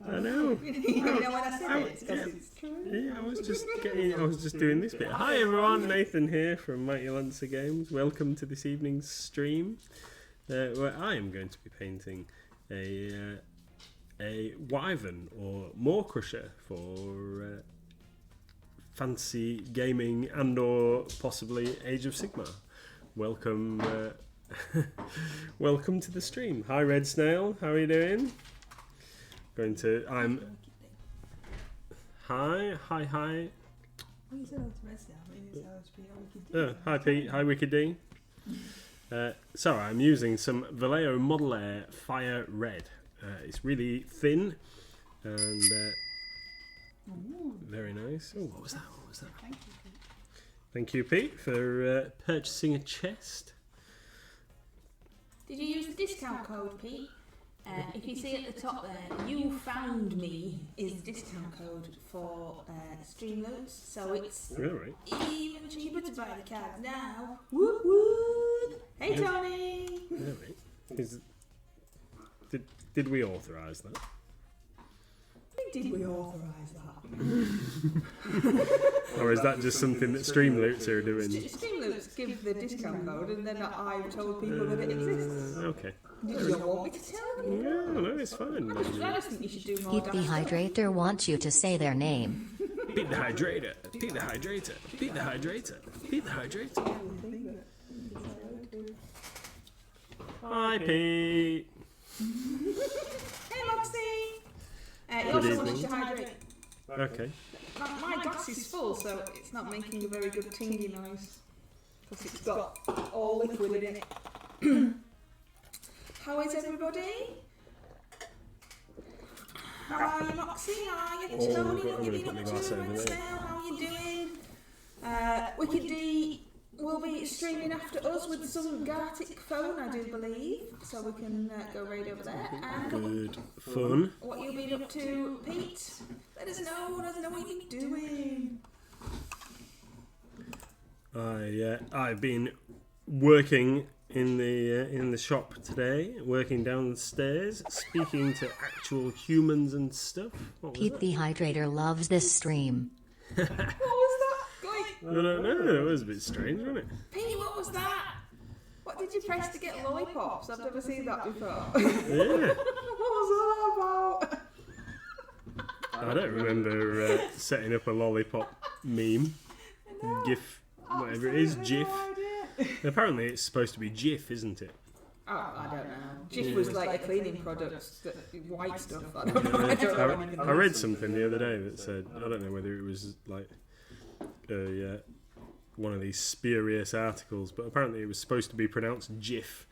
I know. You know when I said it, it's true. Yeah, I was just doing this bit. Hi everyone, Nathan here from Mighty Lancer Games. Welcome to this evening's stream, where I am going to be painting a Wyvern or Maw Crusher for fantasy gaming and or possibly Age of Sigmar. Welcome, welcome to the stream. Hi Red Snail, how are you doing? Hi. Oh, you said I was Red Snail. Maybe it's how to be Wicked D. Hi Pete, hi Wicked D. So I'm using some Vallejo Model Air Fire Red. It's really thin and very nice. Oh, what was that? Thank you, Pete, for purchasing a chest. Did you use the discount code, Pete? If you see at the top there, "You found me" is the discount code for StreamLoot, so it's even cheaper to buy the cards now. Woot woot! Hey Tony! Did we authorise that? Did we authorise that? Or is that just something that StreamLoots are doing? StreamLoots give the discount code and then I've told people that it exists. Okay. Did you want me to tell them? No, it's fine. I just think you should do more. Pete the Hydrator wants you to say their name. Pete the Hydrator. Pete the Hydrator. Pete the Hydrator. Pete the Hydrator. Hi, Pete. Hey, Moxie. You also want to hydrate. Okay. My glass is full, so it's not making a very good tingy noise because it's got all liquid in it. How is everybody? How are you, Moxie? How are you, Tony? What have you been up to? How are you doing? Wicked D will be streaming after us with some Gartic phone, I do believe, so we can go right over there. And good fun. What you've been up to, Pete? Let us know what you're doing. I've been working in the shop today, working downstairs, speaking to actual humans and stuff. Pete the Hydrator loves this stream. What was that? I don't know, it was a bit strange, wasn't it? Pete, what was that? What did you press to get lollipops? I've never seen that before. Yeah. What was that about? I don't remember setting up a lollipop meme, GIF, whatever it is, GIF. Apparently it's supposed to be GIF, isn't it? Oh, I don't know. GIF was like a cleaning product, white stuff. I don't know. I read something the other day that said, I don't know whether it was like one of these spurious articles, but apparently it was supposed to be pronounced GIF,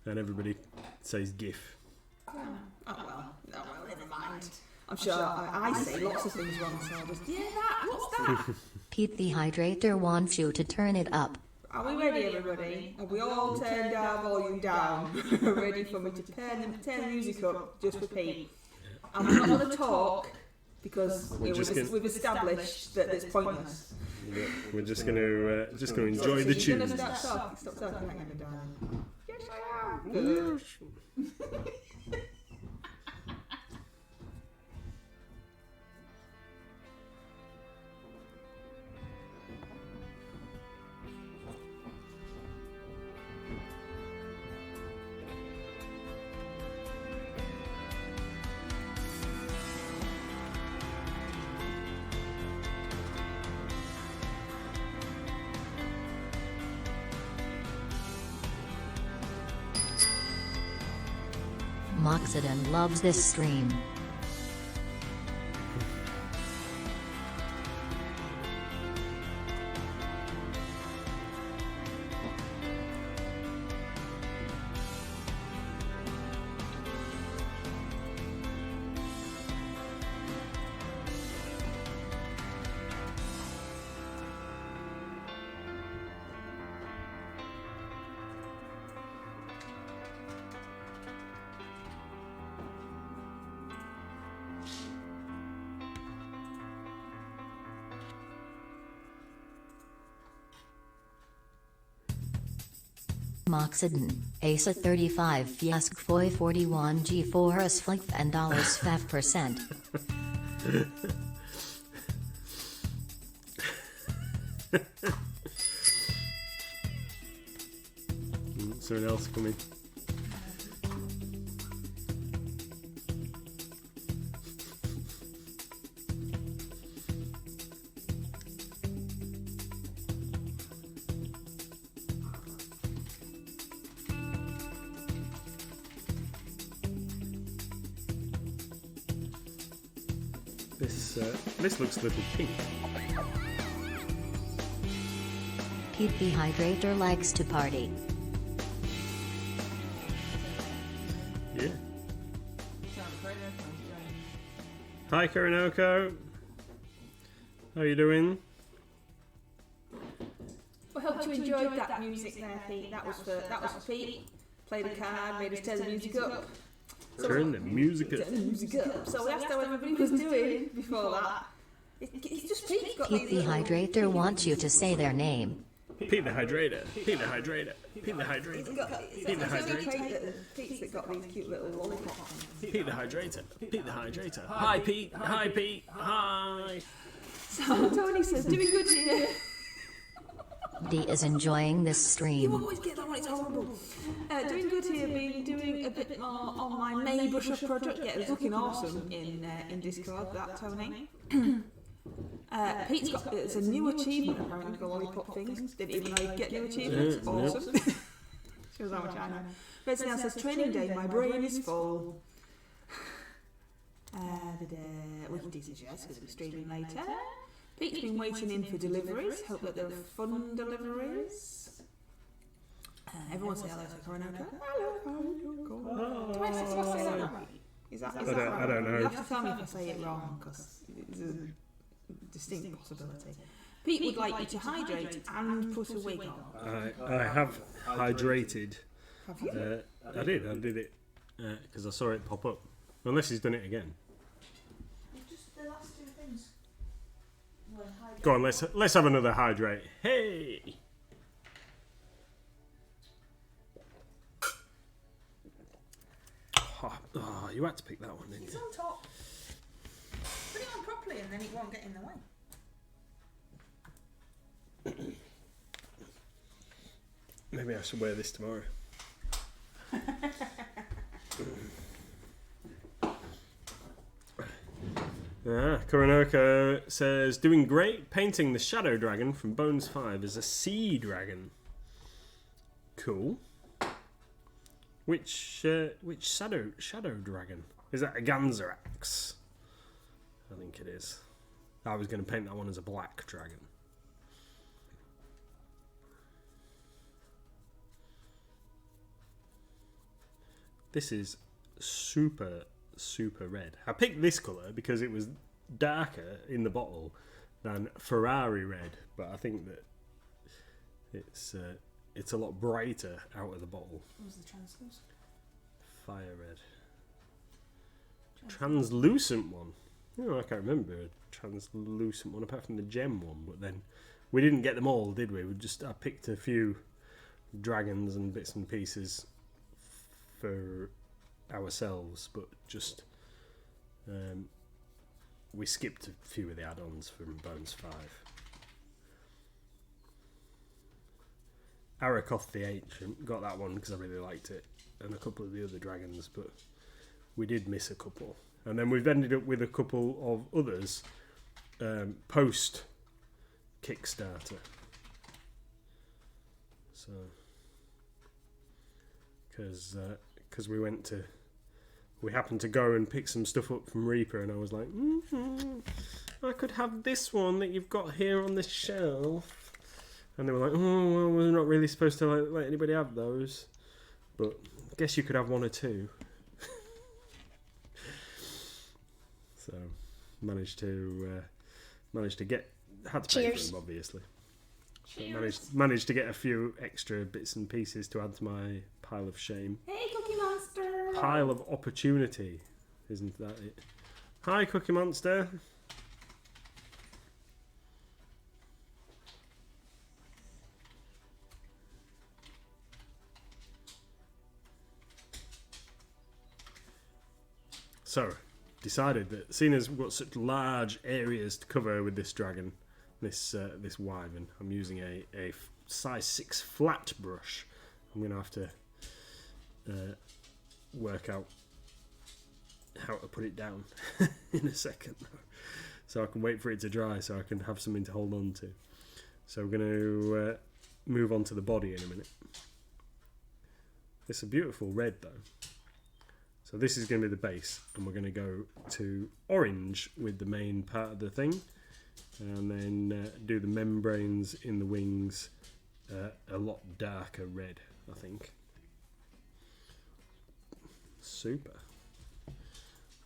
and everybody says GIF. Oh well, never mind. I'm sure I say lots of things wrong, so I'll just, what's that? Pete the Hydrator wants you to turn it up. Are we ready, everybody? Have we all turned our volume down? Ready for me to turn the music up just for Pete? I'm not going to talk because we've established that it's pointless. Yeah, we're just going to enjoy the tunes. You're going to stop talking like I'm darling. Yes, I am. Moxidon loves this stream. Moxidon, ASA 35 Fiask Foy 41 G4 Asflick and $5%. Someone else coming. This looks a little pink. Pete the Hydrator likes to party. Yeah. Hi Koronoko. How you doing? We hope you enjoyed that music there, Pete. That was for Pete. Played a card, made us turn the music up. Turn the music up. Turn the music up. So we asked how everybody was doing before that. It's just Pete's got Pete these the Hydrator wants you to say their name. Pete the Hydrator. Pete the Hydrator. Pete the Hydrator. Pete the Hydrator. Pete's that got these cute little lollipops. Pete the Hydrator. Pete the Hydrator. Hi Pete. Hi Pete. Hi. So Tony says, doing good here. D is enjoying this You stream. always get that one, it's horrible. Doing good here, been doing a bit more on my May brush up project. Yeah, it was looking awesome in Discord, that Tony. Pete's got, it's a new achievement apparently for lollipop things. Didn't even know you get new achievements. Awesome. Shows how much I know. Reds now says, training day, my brain is full. We can do suggest because we're streaming later. Pete's been waiting in for deliveries. Hope that they're fun deliveries. Everyone say hello to Koronoko. Hello, do I say that right? Is that right? I don't know. You'll have to tell me if I say it wrong because it's a distinct possibility. Pete would like you to hydrate and put a wig on. I have hydrated. Have you? I did it because I saw it pop up. Unless he's done it again. Just the last two things. Go on, let's have another hydrate. Hey. Oh, you had to pick that one, didn't It's you? on top. Put it on properly and then it won't get in the way. Maybe I should wear this tomorrow. Koronoko says, doing great, painting the shadow dragon from Bones 5 as a sea dragon. Cool. Which shadow dragon? Is that a Ganzerax? I think it is. I was going to paint that one as a black dragon. This is super red. I picked this colour because it was darker in the bottle than Ferrari red, but I think that it's a lot brighter out of the bottle. What was the translucent? Fire red. Translucent one. Oh, I can't remember a translucent one apart from the gem one, but then we didn't get them all, did we? I picked a few dragons and bits and pieces for ourselves, but just we skipped a few of the add-ons from Bones 5. Arakoth the Ancient, got that one because I really liked it, and a couple of the other dragons, but we did miss a couple. And then we've ended up with a couple of others post Kickstarter. So, because we happened to go and pick some stuff up from Reaper, and I was like, I could have this one that you've got here on this shelf. And they were like, oh, well, we're not really supposed to let anybody have those. But I guess you could have one or two. So, managed to get, had to pay for them, obviously. But managed to get a few extra bits and pieces to add to my pile of shame. Hey, Cookie Monster! Pile of opportunity, isn't that it? Hi, Cookie Monster. So, decided that seeing as we've got such large areas to cover with this dragon, this wyvern, I'm using a size 6 flat brush. I'm going to have to work out how to put it down in a second, so I can wait for it to dry so I can have something to hold on to. So we're going to move on to the body in a minute. It's a beautiful red though. So this is going to be the base, and we're going to go to orange with the main part of the thing, and then do the membranes in the wings a lot darker red, I think. Super.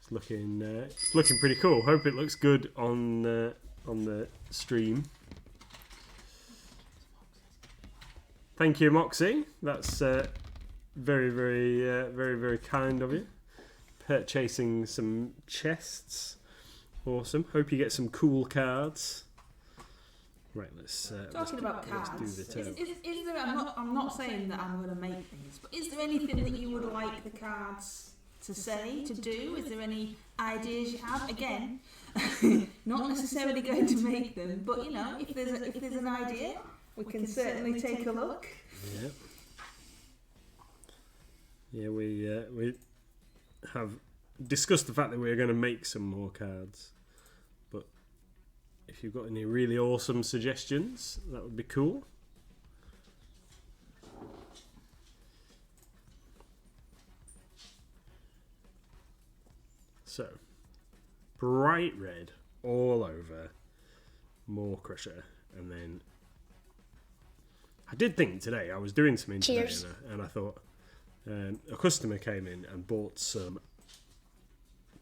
It's looking pretty cool. Hope it looks good on the stream. Thank you, Moxie. That's very, very kind of you. Purchasing some chests. Awesome. Hope you get some cool cards. Right, let's Talking about cards, do the turn. is there, I'm not saying that I'm going to make things, but is there anything that you would like the cards to say, to do? Is there any ideas you have? Again, not necessarily going to make them, but you know, if there's an idea, we can certainly take a look. Yep. Yeah, we have discussed the fact that we're going to make some more cards, but if you've got any really awesome suggestions, that would be cool. So, bright red all over Maw Crusher, and then I did think today, I was doing something today, and I thought a customer came in and bought some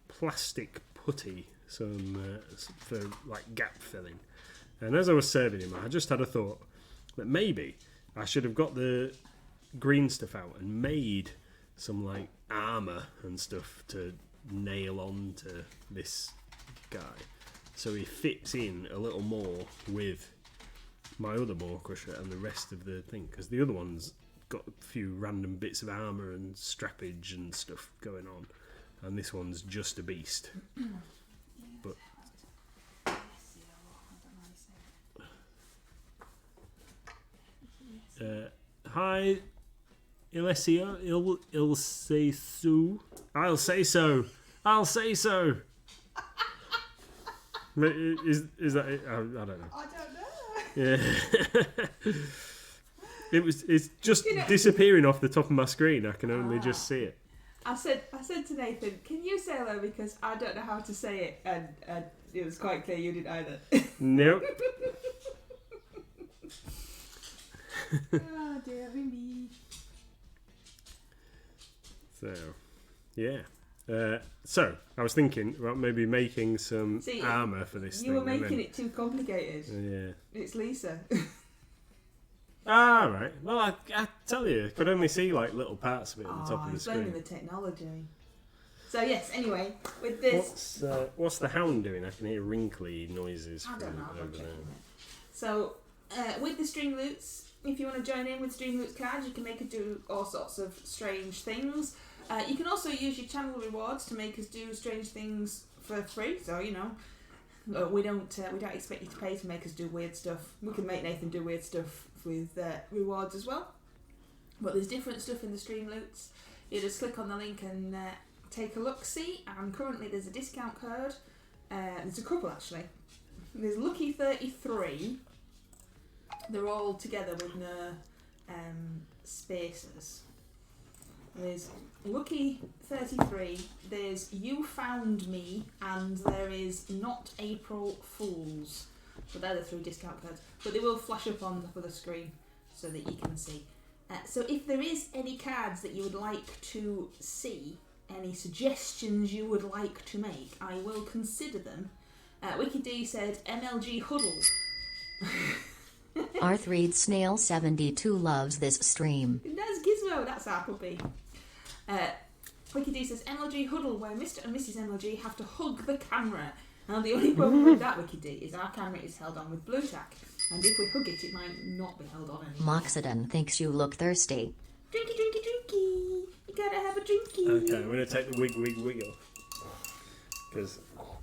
plastic putty, for like gap filling, and as I was serving him, I just had a thought that maybe I should have got the green stuff out and made some like armour and stuff to nail on to this guy, so he fits in a little more with my other Maw Crusher and the rest of the thing, because the other one's got a few random bits of armour and strappage and stuff going on, and this one's just a beast. But hi Ilesio, I'll say so. I'll say so. I'll say so. Is that it? I don't know. I don't know. Yeah. It's just disappearing off the top of my screen. I can only just see it. I said to Nathan, "Can you say hello, because I don't know how to say it," and it was quite clear you didn't either. Nope. Oh dear me. So, yeah. So I was thinking about maybe making some armour for this thing. You were making it too complicated. Yeah. It's Lisa. Ah, right. Well, I tell you, I could only see like little parts of it at the top of the screen. Blaming the technology. So yes, anyway, with this... What's the hound doing? I can hear wrinkly noises I don't know, from over there. So, with the StreamLoots, if you want to join in with StreamLoots cards, you can make us do all sorts of strange things. You can also use your channel rewards to make us do strange things for free. So, you know, we don't expect you to pay to make us do weird stuff. We can make Nathan do weird stuff with rewards as well. But there's different stuff in the StreamLoots. You just click on the link and take a look-see. And currently there's a discount code. There's a couple actually. There's Lucky33. They're all together with no spaces. There's Lucky33, there's You Found Me, and there is Not April Fools. But they're the 3 discount codes. But they will flash up on the screen so that you can see. So if there is any cards that you would like to see, any suggestions you would like to make, I will consider them. WikiD said MLG Huddle. R3 Snail 72 loves this stream. That's Gizmo, that's our puppy. WikiD says MLG Huddle, where Mr. and Mrs. MLG have to hug the camera. Now the only problem with that, WikiD, is our camera is held on with blue tack, and if we hug it, it might not be held on anymore. Moxidon thinks you look thirsty. Drinky, drinky, drinky. You gotta have a drinky. Okay, I'm going to take the wig off. Because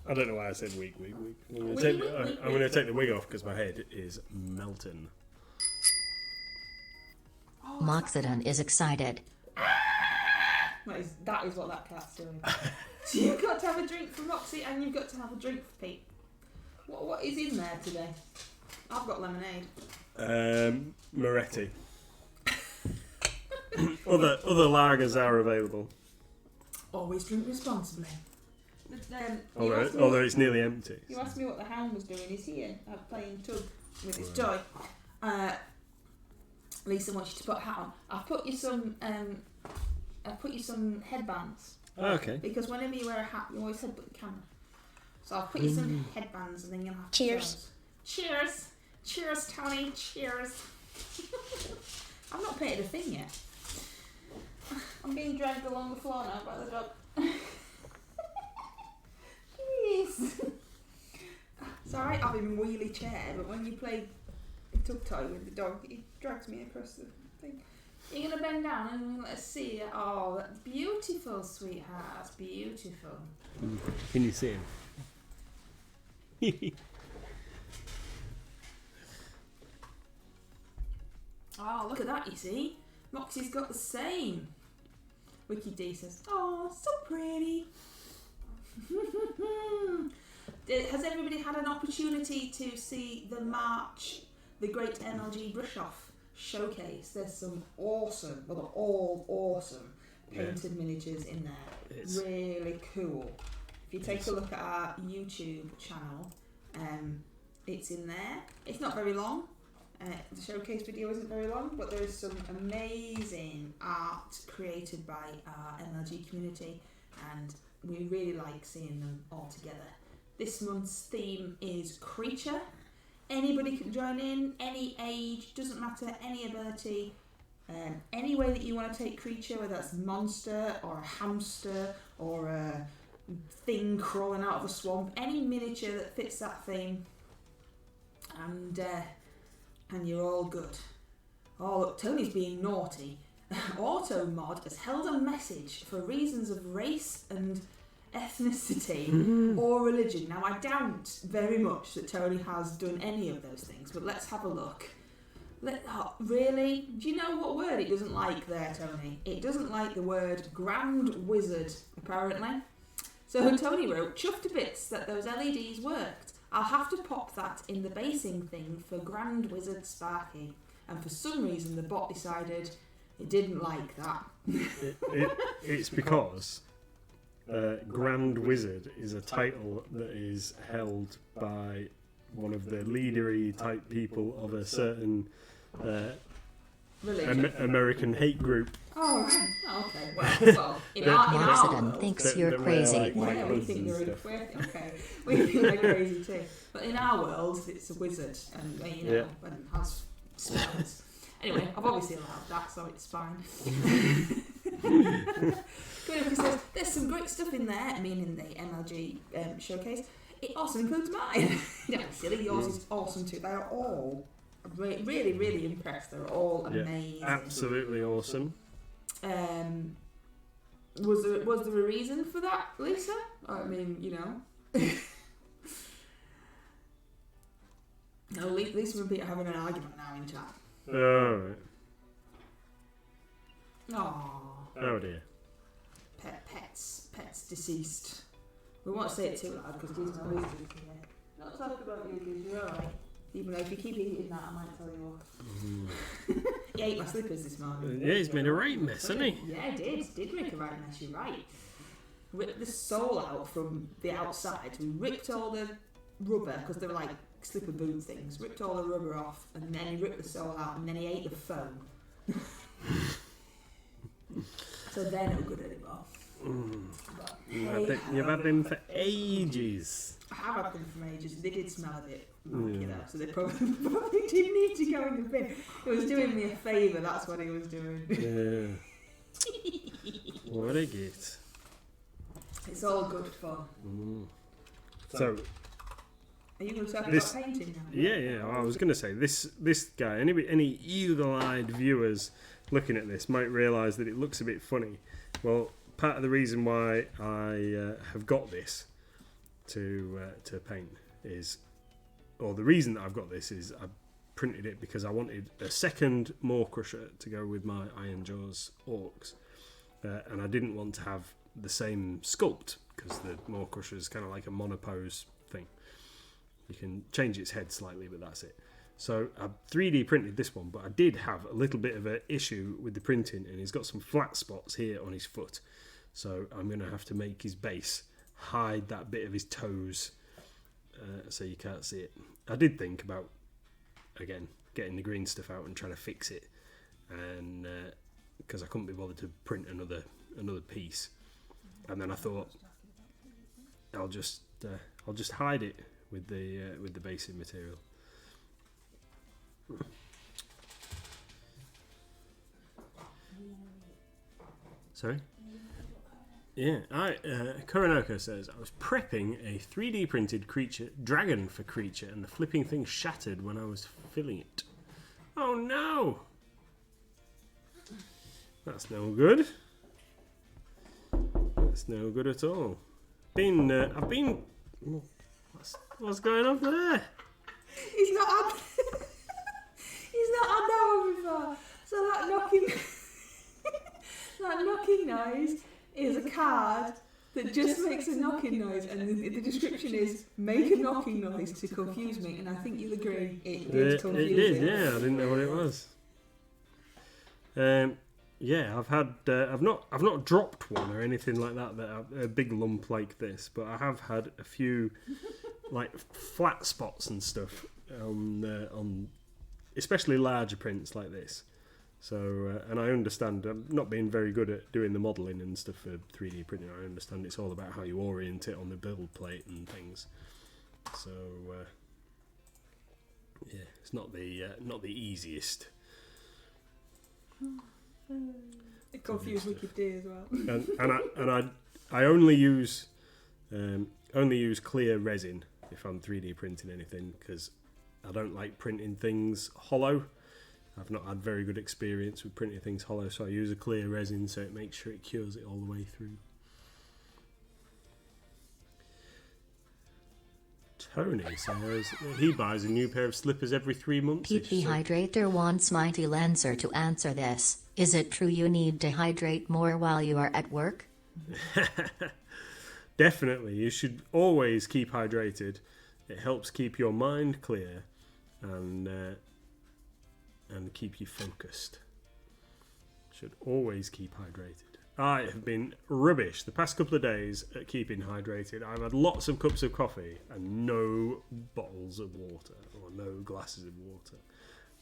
I don't know why I said wig. I'm Wig, going wig, to take the wig off because my head is melting. Moxidon is excited. That is what that cat's doing. So you've got to have a drink for Roxy and you've got to have a drink for Pete. What is in there today? I've got lemonade. Moretti. other lagers are available. Always drink responsibly. Although it's nearly empty. You asked me what the hound was doing. He's here playing tug with his toy. Lisa wants you to put a hat on. I've put you some headbands. Oh, okay. Because whenever you wear a hat, you always headbutt the camera. So I'll put you some headbands and then you'll have Cheers. Cheers. Cheers, Tony. Cheers. I've not painted a thing yet. I'm being dragged along the floor now by the dog. Yes. It's alright having a wheelie chair, but when you play tug toy with the dog, it drags me across the thing. You're going to bend down and let us see it. Oh, that's beautiful, sweetheart. That's beautiful. Can you see him? Oh, look at that, you see? Moxie's got the same. Wiki D says, oh, so pretty. Has everybody had an opportunity to see the Great MLG Brush Off showcase? There's some awesome, well, they're all awesome painted miniatures in there. It's really cool. If you take a look at our YouTube channel, it's in there. It's not very long. The showcase video isn't very long, but there is some amazing art created by our MLG community, and we really like seeing them all together. This month's theme is creature. Anybody can join in, any age, doesn't matter, any ability, any way that you want to take creature, whether that's monster or a hamster or a thing crawling out of a swamp, any miniature that fits that theme, and you're all good. Oh look, Tony's being naughty. Automod has held a message for reasons of race and ethnicity or religion. Now I doubt very much that Tony has done any of those things, but let's have a look. Really? Do you know what word it doesn't like there, Tony? It doesn't like the word Grand Wizard, apparently. So Tony wrote, chuffed to bits that those LEDs worked. I'll have to pop that in the basing thing for Grand Wizard Sparky. And for some reason the bot decided it didn't like that. It's because Grand Wizard is a title that is held by one of the leadery type people of a certain American hate group. Oh, right. Oh, okay. Well, in our world, thinks you're crazy. Yeah, we think you're okay. We think they're crazy too. But in our world, it's a wizard, and and has spells. Anyway, I've obviously allowed that, so it's fine. Good, says there's some great stuff in there. I mean, in the MLG showcase, it also includes mine. Don't be silly. Yours is awesome too. They're all really, really impressed. They're all amazing. Absolutely awesome. Was there a reason for that, Lisa? I mean, No, Lisa and Pete are having an argument now in chat. Alright. Aww. Oh dear. Pets deceased. We won't say it too loud because Giz knows not talk about you, Giz, you're alright. Even though if you keep eating that, I might tell you off. He ate my slippers this morning. Yeah, he's made a right mess, hasn't he? Yeah, he did make a right mess, you're right. Ripped the sole out from the outside. We ripped all the rubber, because they were like slipper boot things, ripped all the rubber off, and then he ripped the sole out, and then he ate the foam. So they're no good anymore. But, You've had them for ages. I have had them for ages. They did smell a bit so they probably did need to go in the bin. It was doing me a favour, that's what he was doing. Yeah. What a gift. It's all good fun. So, are you going to talk about painting now? Yeah. I was going to say this guy. Any eagle-eyed viewers looking at this might realise that it looks a bit funny. Well, part of the reason why I have got this to paint is, or the reason that I've got this is I printed it because I wanted a second Maw Crusher to go with my Iron Jaws Orcs, and I didn't want to have the same sculpt because the Maw Crusher is kind of like a monopose thing. You can change its head slightly, but that's it. So I 3D printed this one, but I did have a little bit of an issue with the printing, and he's got some flat spots here on his foot. So I'm going to have to make his base hide that bit of his toes so you can't see it. I did think about, again, getting the green stuff out and trying to fix it, and because I couldn't be bothered to print another piece. And then I thought I'll just hide it with the basic material. Sorry? Yeah, Koronoko says, I was prepping a 3D printed dragon for creature, and the flipping thing shattered when I was filling it. Oh no! That's no good. That's no good at all. What's going on there? He's not had that one before. So that knocking noise is a card that just makes a knocking noise, and the description is make a knocking noise to confuse me, and I think you'll agree it did confuse it. you. Yeah, I didn't know what it was. Yeah, I've not dropped one or anything like that a big lump like this, but I have had a few like flat spots and stuff on especially larger prints like this. So and I understand I'm not being very good at doing the modelling and stuff for 3D printing. I understand it's all about how you orient it on the build plate and things. So yeah, it's not the easiest. It confused Wicked D as well. and I only use clear resin if I'm 3D printing anything, because I don't like printing things hollow. I've not had very good experience with printing things hollow, so I use a clear resin so it makes sure it cures it all the way through. Tony says he buys a new pair of slippers every 3 months. PP Hydrator wants Mighty Lancer to answer this. Is it true you need to hydrate more while you are at work? Definitely. You should always keep hydrated. It helps keep your mind clear and keep you focused. Should always keep hydrated. I have been rubbish the past couple of days at keeping hydrated. I've had lots of cups of coffee and no bottles of water or no glasses of water.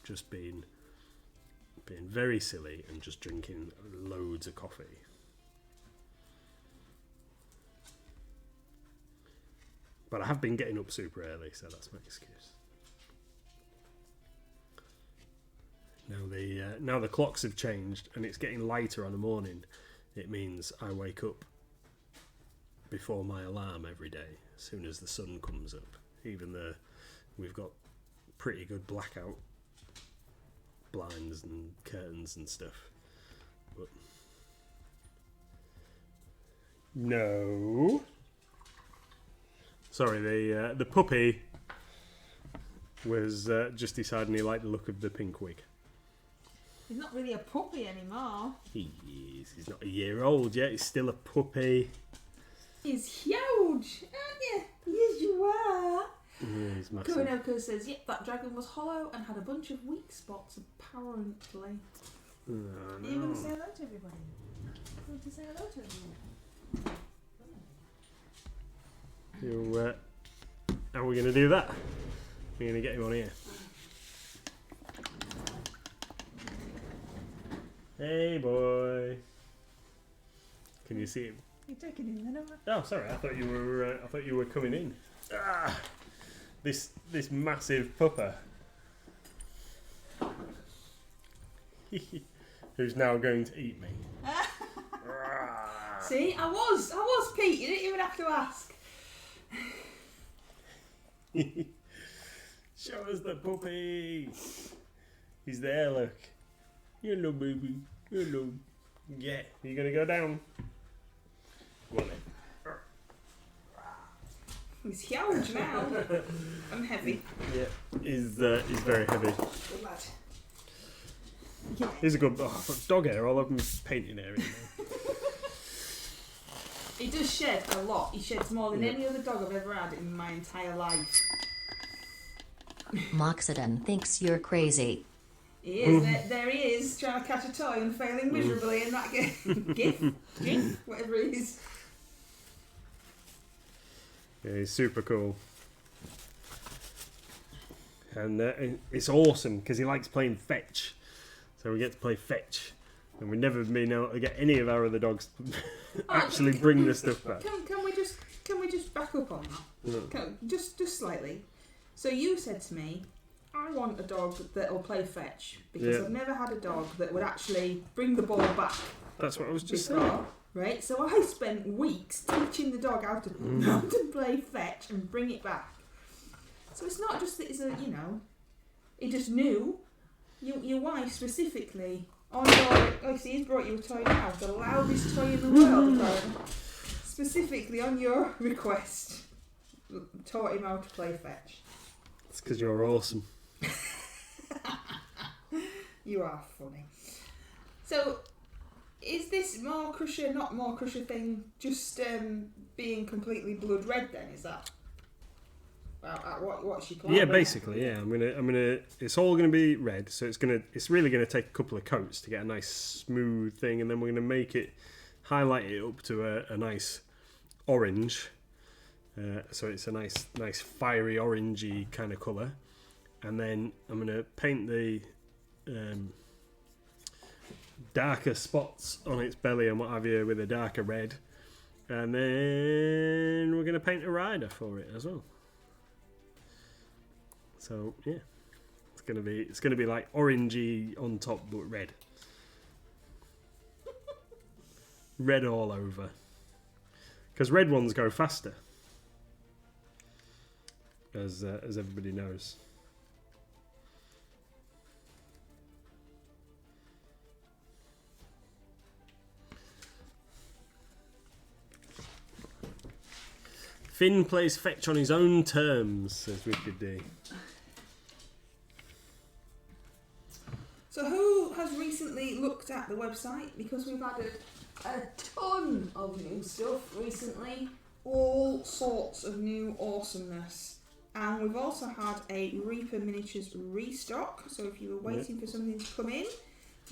Just being very silly and just drinking loads of coffee. But I have been getting up super early, so that's my excuse. Now the clocks have changed and it's getting lighter on the morning. It means I wake up before my alarm every day, as soon as the sun comes up. Even though we've got pretty good blackout blinds and curtains and stuff. But no. Sorry, the puppy was just deciding he liked the look of the pink wig. He's not really a puppy anymore. He is. He's not a year old yet. He's still a puppy. He's huge, aren't you? Yes, you are. Yeah, he's massive. Koronoko says, yep, that dragon was hollow and had a bunch of weak spots, apparently. Oh, Are you going to say hello to everybody? You want to say hello to everyone? How are we going to do that? We're going to get him on here. Hey, boy. Can you see him? You're taking him then, over. Oh, sorry. I thought you were coming in. Ah, this massive pupper. Who's now going to eat me? See, I was Pete. You didn't even have to ask. Show us the puppy. He's there. Look. Hello, baby. Hello. Yeah. You gonna go down? Go on then. He's huge now. I'm heavy. Yeah, he's very heavy. Good lad. Yeah. He's a good I've got dog hair all over my painting area now. He does shed a lot. He sheds more than any other dog I've ever had in my entire life. Moxidon thinks you're crazy. He is. There he is, trying to catch a toy and failing miserably in that GIF, whatever it is. Yeah, he's super cool. And it's awesome because he likes playing fetch. So we get to play fetch. And we've never been able to get any of our other dogs to actually bring the stuff back. Can we just back up on that? No. Just slightly. So you said to me, I want a dog that will play fetch because I've never had a dog that would actually bring the ball back. That's what I was just before, saying. Right? So I spent weeks teaching the dog how to play fetch and bring it back. So it's not just that he just knew. Your wife specifically on your he's brought you a toy now, the loudest toy in the world, apparently. Specifically on your request, taught him how to play fetch. It's because you're awesome. You are funny. So, is this More Crusher, not More Crusher thing just being completely blood red then? Is that what's your plan? Yeah, basically, yeah. I'm gonna. It's all gonna be red, so it's really gonna take a couple of coats to get a nice smooth thing, and then we're gonna highlight it up to a nice orange. So it's a nice fiery orangey kind of colour, and then I'm gonna paint the darker spots on its belly and what have you with a darker red, and then we're gonna paint a rider for it as well. So yeah, it's gonna be like orangey on top but red, red all over, because red ones go faster. As everybody knows. Finn plays fetch on his own terms, says Wicked D. So who has recently looked at the website? Because we've added a ton of new stuff recently. All sorts of new awesomeness. And we've also had a Reaper Miniatures restock, so if you were waiting for something to come in,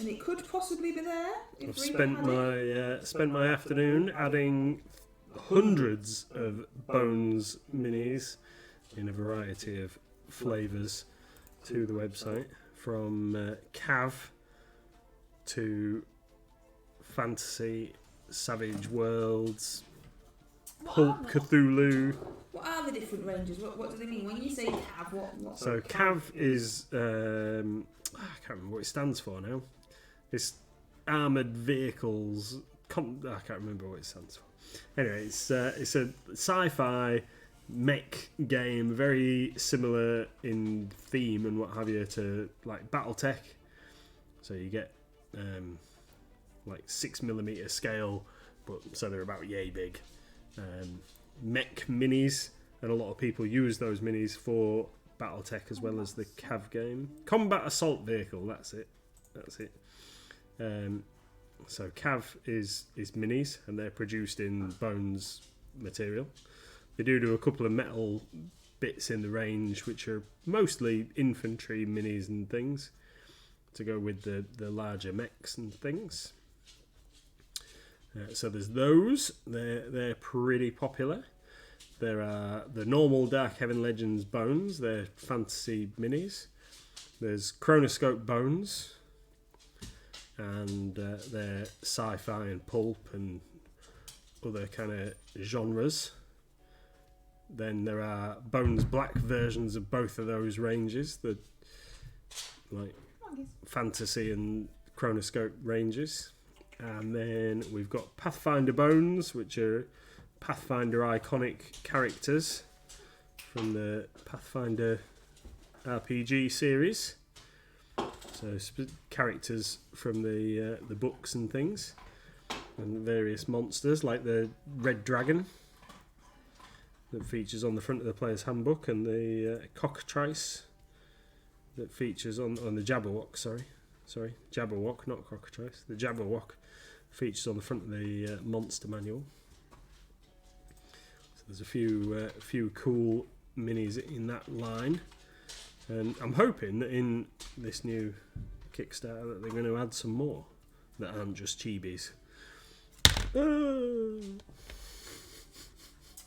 and it could possibly be there. I've spent my afternoon adding hundreds of Bones minis in a variety of flavours to the website, from Cav to Fantasy, Savage Worlds, Pulp Cthulhu. What are the different ranges? What do they mean? When you say Cav, what? So Cav is I can't remember what it stands for now. It's armoured vehicles. I can't remember what it stands for. Anyway, it's a sci-fi mech game, very similar in theme and what have you to like BattleTech. So you get like 6mm scale, but so they're about yay big. Mech minis, and a lot of people use those minis for BattleTech as well as the Cav game. Combat Assault Vehicle, that's it. So Cav is minis, and they're produced in Bones material. They do a couple of metal bits in the range, which are mostly infantry minis and things, to go with the larger mechs and things. So there's those. They're pretty popular. There are the normal Dark Heaven Legends Bones. They're fantasy minis. There's Chronoscope Bones, and they're sci-fi and pulp and other kind of genres. Then there are Bones Black versions of both of those ranges, the like fantasy and Chronoscope ranges. And then we've got Pathfinder Bones, which are Pathfinder iconic characters from the Pathfinder RPG series. So characters from the books and things, and various monsters like the Red Dragon. that features on the front of the player's handbook, and the cockatrice that features on the Jabberwock. Sorry, Jabberwock, not cockatrice. The Jabberwock features on the front of the monster manual. So there's a few cool minis in that line, and I'm hoping that in this new Kickstarter that they're going to add some more that aren't just chibis.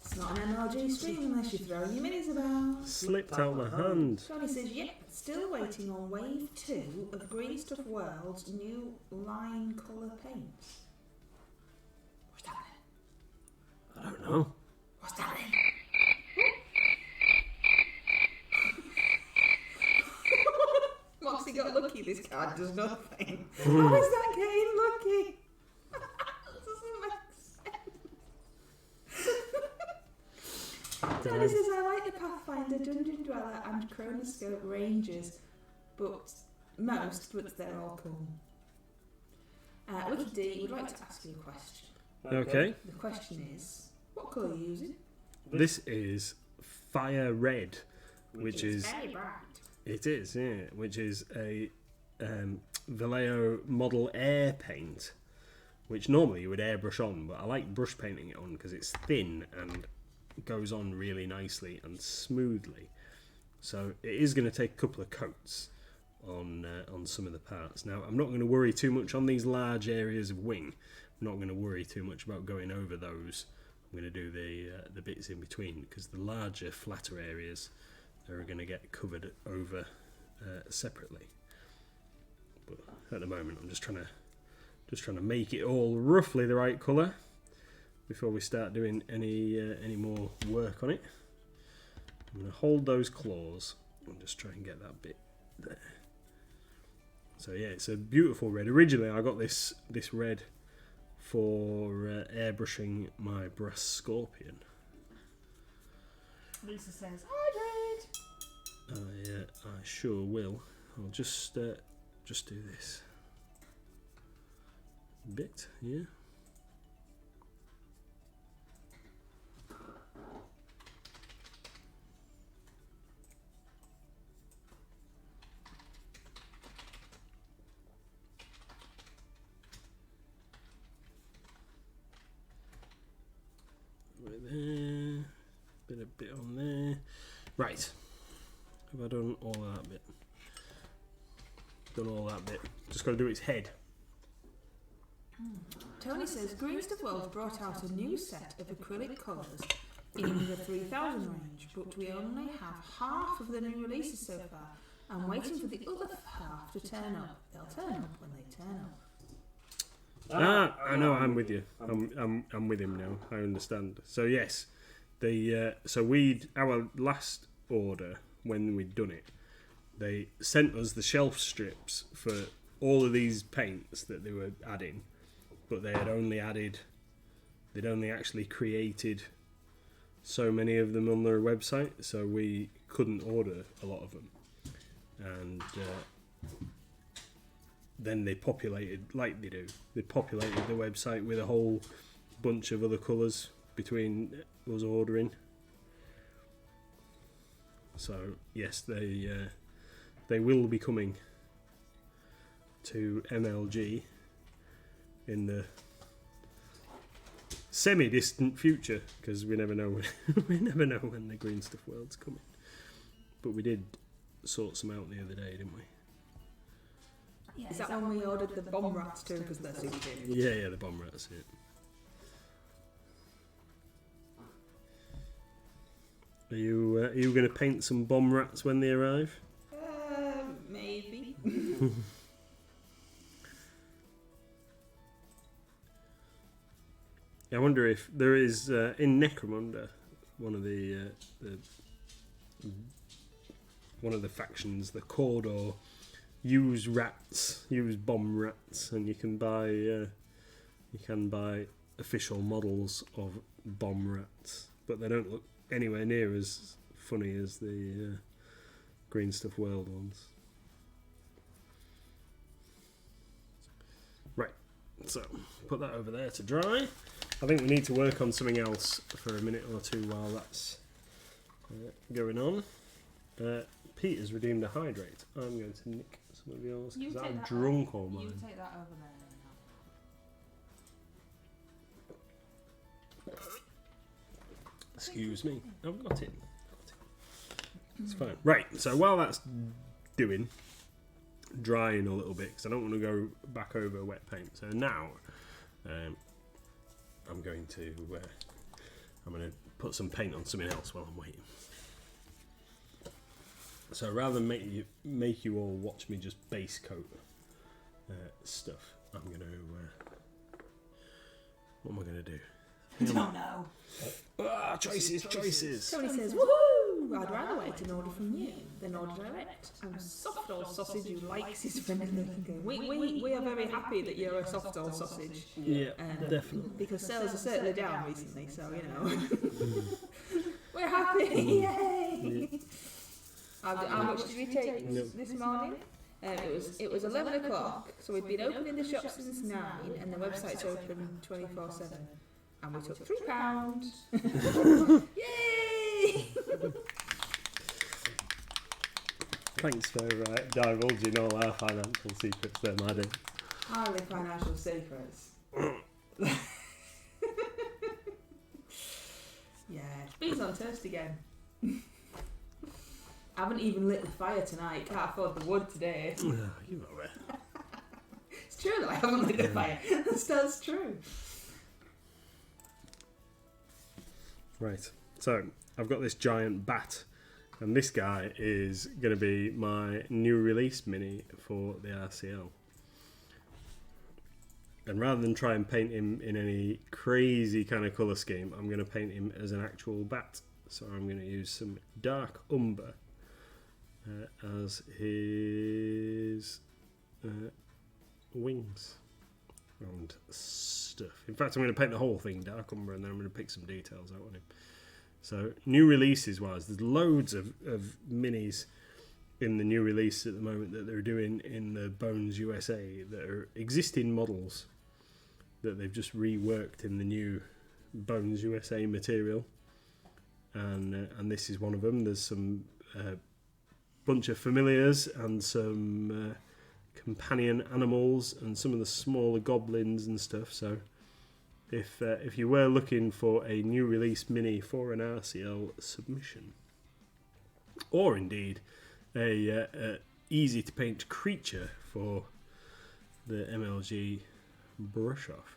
It's not an MLG stream unless you're throwing your minis about. Slipped out my hand. Johnny says, yep, still waiting on wave 2 of Green Stuff World's new line colour paints. What's that then? I don't know. What's that then? Moxie got lucky, this card does nothing. How is that getting lucky? Doesn't make sense. Johnny says, I like the Pathfinder, Dungeon Dweller and Chronoscope Rangers, but they're all cool. Wicked D would like to ask you a question. Okay. The question is, what colour are you using? This is Fire Red, which is... very bright. It is, yeah. Which is a Vallejo Model Air paint, which normally you would airbrush on, but I like brush painting it on because it's thin and goes on really nicely and smoothly. So it is going to take a couple of coats on some of the parts. Now, I'm not going to worry too much on these large areas of wing. I'm not going to worry too much about going over those. I'm going to do the bits in between, because the larger, flatter areas are going to get covered over separately. But at the moment, I'm just trying to make it all roughly the right colour before we start doing any more work on it. I'm going to hold those claws and just try and get that bit there. So yeah, it's a beautiful red. Originally, I got this red for airbrushing my brass scorpion. Lisa says, hydrate! I sure will. I'll just do this bit, yeah. Right there, bit on there. Right. Have I done all of that bit? Done all that bit. Just got to do its head. Tony says, Green Stuff World brought out a new set of acrylic colours in the 3000 range, but we only have half of the new releases so far. I'm waiting for the other half to turn up. They'll turn up when they turn up. I know. I'm with you. I'm with him now. I understand. So yes, our last order, when we'd done it, they sent us the shelf strips for all of these paints that they were adding, but they'd only actually created so many of them on their website, so we couldn't order a lot of them. And then they populated, like they do, they populated the website with a whole bunch of other colours between us ordering. So yes, they will be coming to MLG in the semi-distant future, because we never know when the Green Stuff World's coming. But we did sort some out the other day, didn't we? Yeah, is that when we ordered the bomb rats too, because they're super big? Yeah, the bomb rats. Yeah. Are you going to paint some bomb rats when they arrive? Maybe. I wonder if there is in Necromunda, one of the factions, the Cawdor, use bomb rats, and you can buy official models of bomb rats, but they don't look anywhere near as funny as the Green Stuff World ones. Right, so put that over there to dry. I think we need to work on something else for a minute or two while that's going on. Peter's redeemed a hydrate. I'm going to nick some of yours because I've drunk all mine. You take that over there. Excuse me. I've got it. It's fine. Right, so while that's drying a little bit, because I don't want to go back over wet paint. So now, I'm going to put some paint on something else while I'm waiting. So rather than make you all watch me just base coat stuff, I'm going to... what am I going to do? I don't know. Choices. Tony says, woohoo! I'd rather wait an order from you than order direct. I'm a soft old sausage who likes his friendly looking game. We are very happy that you're a soft old sausage. Yeah, definitely. Because sales are certainly down recently, so, you know. We're happy! Yay! How much did we take this morning? It was 11 o'clock, so we'd been open in the shop since 9, and the website's open 24/7. And we took £3. Yay! Thanks for divulging all our financial secrets there, Maddie. Highly financial secrets. Yeah, beans on toast again. I haven't even lit the fire tonight. Can't afford the wood today. You know it. It's true though, I haven't lit the fire. That's true. Right, so I've got this giant bat, and this guy is going to be my new release mini for the RCL. And rather than try and paint him in any crazy kind of colour scheme, I'm going to paint him as an actual bat. So I'm going to use some dark umber as his wings and stuff. In fact, I'm going to paint the whole thing dark umber, and then I'm going to pick some details out on him. So new releases wise, there's loads of minis in the new release at the moment that they're doing in the Bones USA that are existing models that they've just reworked in the new Bones USA material, and this is one of them. There's some bunch of familiars and some companion animals and some of the smaller goblins and stuff. So if you were looking for a new release mini for an RCL submission, or indeed a easy to paint creature for the MLG brush off,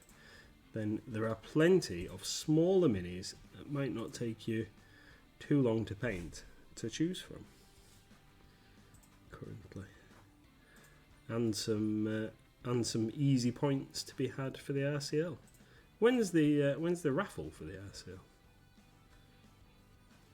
then there are plenty of smaller minis that might not take you too long to paint to choose from currently, and some easy points to be had for the RCL. When's the raffle for the RCL?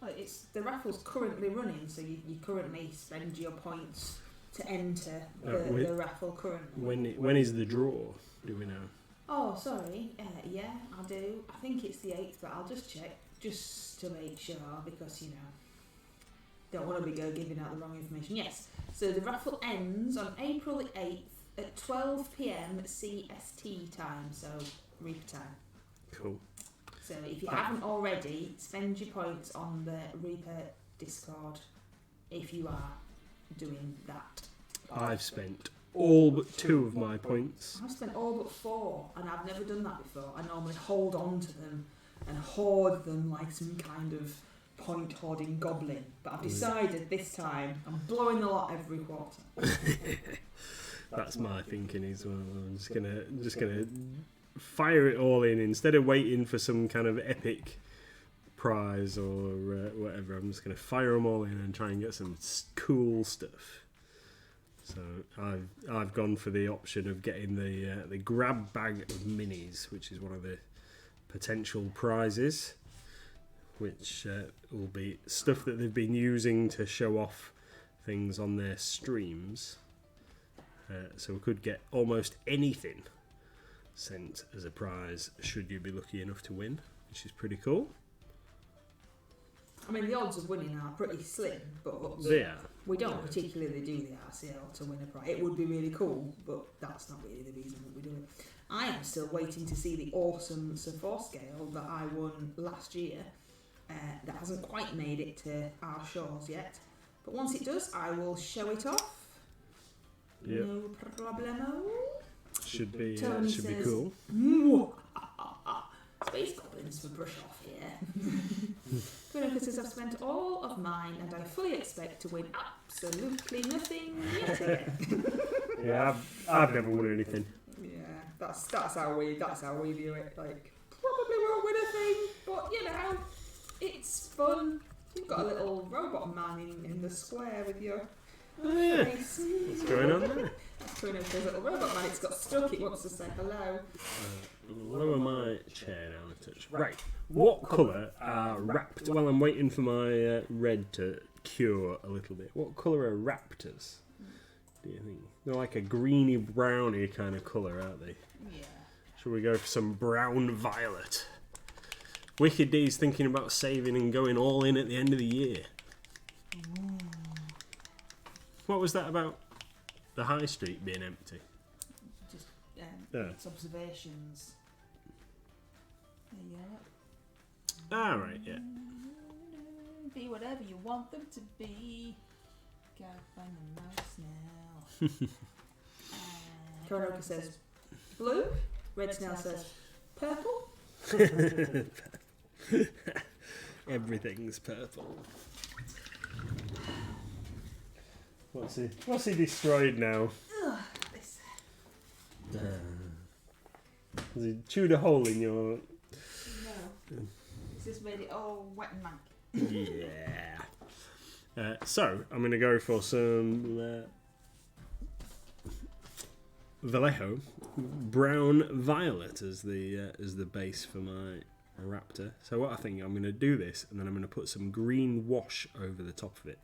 Well, the raffle's currently running, so you currently spend your points to enter the raffle currently. When is the draw? Do we know? Oh, sorry. Yeah, I do. I think it's the 8th, but I'll just check just to make sure, because don't want to be giving out the wrong information. Yes. So the raffle ends on April the 8th at 12 p.m. CST time. So Reaper time. Cool. So if you haven't already, spend your points on the Reaper Discord if you are doing that. I've spent all but 2 of my points. I've spent all but 4, and I've never done that before. I normally hold on to them and hoard them like some kind of point hoarding goblin. But I've decided this time I'm blowing the lot every quarter. That's my thinking as well. I'm just gonna fire it all in instead of waiting for some kind of epic prize or whatever. I'm just gonna fire them all in and try and get some cool stuff. So I've gone for the option of getting the grab bag of minis, which is one of the potential prizes, which will be stuff that they've been using to show off things on their streams. So we could get almost anything sent as a prize should you be lucky enough to win, which is pretty cool. I mean, the odds of winning are pretty slim, but we don't particularly do the RCL to win a prize. It would be really cool, but that's not really the reason that we do it. I am still waiting to see the awesome Sir 4 scale that I won last year. That hasn't quite made it to our shores yet. But once it does, I will show it off. Yep. No problemo. Should be Tony should be says, cool. Space goblins for brush off here. Twinnocus says, I've spent all of mine and I fully expect to win absolutely nothing yet again. Yeah, I've never won anything. Yeah, that's how we view it. Like, probably won't win a thing, but you know, it's fun. You've got a little robot man in the square with your face. What's going on there? That's Twinnocus' little robot man. It's got stuck. It wants to say hello. Lower my chair down a touch. Right. What colour are raptors? Well, I'm waiting for my red to cure a little bit. What colour are raptors? Do you think? They're like a greeny browny kind of colour, aren't they? Yeah. Shall we go for some brown violet? Wicked D's thinking about saving and going all in at the end of the year. Ooh. What was that about? The high street being empty. Just Yeah. observations. There you go. Ah, right, yeah. Be whatever you want them to be. Gotta find the mouse now. Twinnocus says blue. Red Snail says purple. Everything's purple. What's he destroyed now? This. Has he chewed a hole in your... No. It's just made it all wet and mank. Yeah. So, I'm going to go for some Vallejo brown violet as the base for my raptor. So what I think, I'm going to do this, and then I'm going to put some green wash over the top of it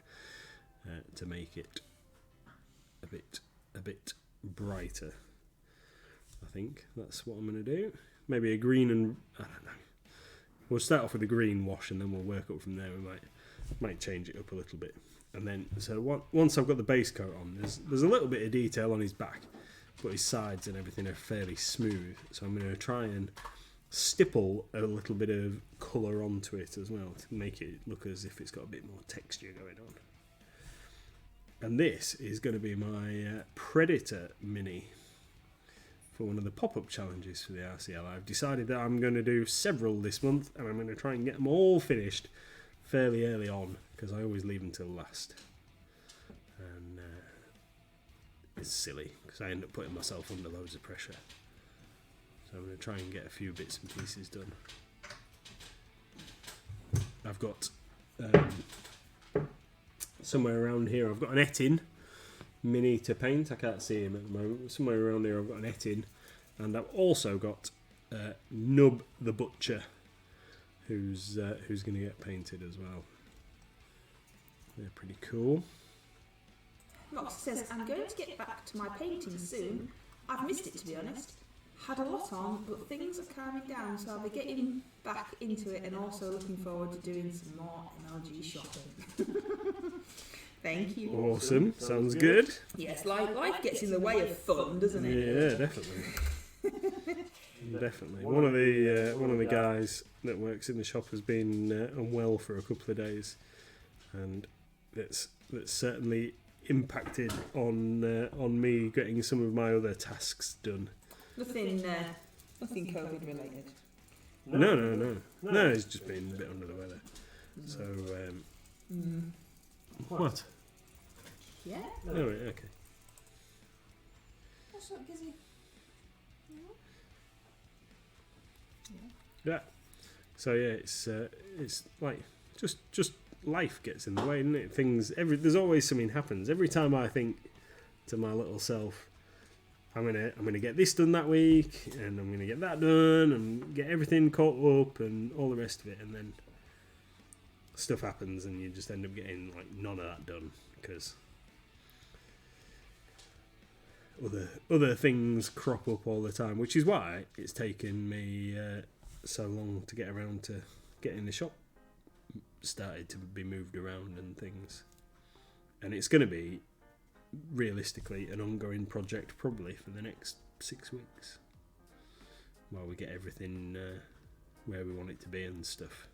to make it a bit brighter. I think that's what I'm going to do. Maybe a green and I don't know. We'll start off with a green wash, and then we'll work up from there. We might change it up a little bit, and then so once I've got the base coat on, there's a little bit of detail on his back, but his sides and everything are fairly smooth. So I'm going to try and stipple a little bit of colour onto it as well to make it look as if it's got a bit more texture going on. And this is going to be my Predator Mini for one of the pop-up challenges for the RCL. I've decided that I'm going to do several this month, and I'm going to try and get them all finished fairly early on, because I always leave them till last. And it's silly, because I end up putting myself under loads of pressure. So I'm going to try and get a few bits and pieces done. I've got... somewhere around here I've got an Etin Mini to paint. I can't see him at the moment. Somewhere around here I've got an Etin, and I've also got Nub the Butcher, who's going to get painted as well. They're pretty cool. Mox says, I'm going to get back to my painting soon. I've missed it, to be honest. Had a lot on, but things are calming down, so I'll be getting back into it, and also looking forward to doing some more MLG shopping. Thank you. Awesome. Sounds good. Yes, life gets in the way of fun, doesn't it? Yeah, definitely. Definitely. One of the guys that works in the shop has been unwell for a couple of days, and that's certainly impacted on me getting some of my other tasks done. Nothing COVID related. No, he's just been a bit under the weather. So, what? Yeah. Oh, right, okay. What's up, Gizzy? Yeah. So yeah, it's like just life gets in the way, isn't it? There's always something happens. Every time I think to my little self, I'm gonna get this done that week, and I'm gonna get that done, and get everything caught up, and all the rest of it, and then stuff happens, and you just end up getting like none of that done because other things crop up all the time, which is why it's taken me so long to get around to getting the shop started to be moved around and things. And it's going to be realistically an ongoing project probably for the next 6 weeks. while we get everything where we want it to be and stuff.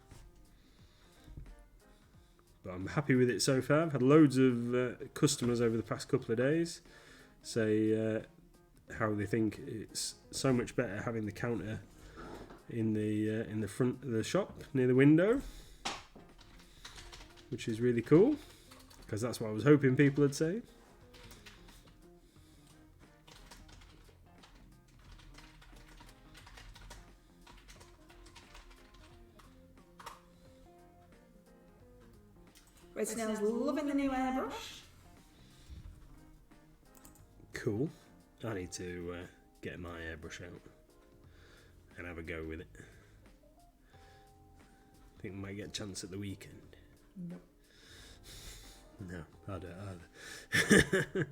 But I'm happy with it so far. I've had loads of customers over the past couple of days say how they think it's so much better having the counter in the front of the shop near the window, which is really cool because that's what I was hoping people would say. Red Snail's loving the new airbrush. Cool. I need to get my airbrush out and have a go with it. I think we might get a chance at the weekend. Nope. No, I don't.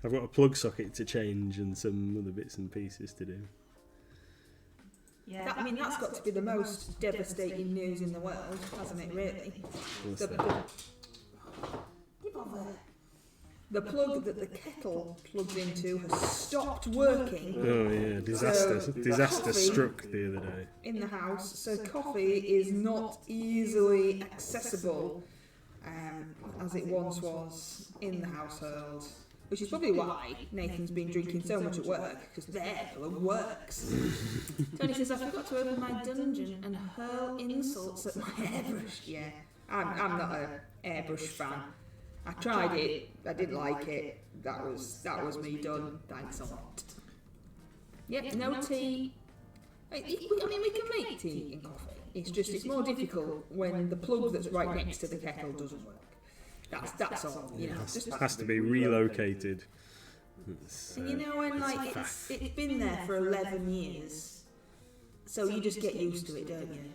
I've got a plug socket to change and some other bits and pieces to do. Yeah, that's got to be the most devastating news in the world, hasn't it, really? The plug that the kettle plugs into has stopped working. Oh yeah, disaster struck the other day. In the house, so coffee is not easily accessible as it once was in the household. Which is probably why Nathan's been drinking so much at work, because their plug works. Tony says, I forgot to open my dungeon and hurl insults at my airbrush. Yeah, I'm not an airbrush fan. I tried it, I didn't like it, that was me done, thanks a lot. Yep, no tea. I mean, we can make tea and coffee. It's more difficult when the plug that's right next to the kettle doesn't work. That's all. You know, it has to be relocated. And you know when it's been there for 11 years, so you just get used to it, don't you?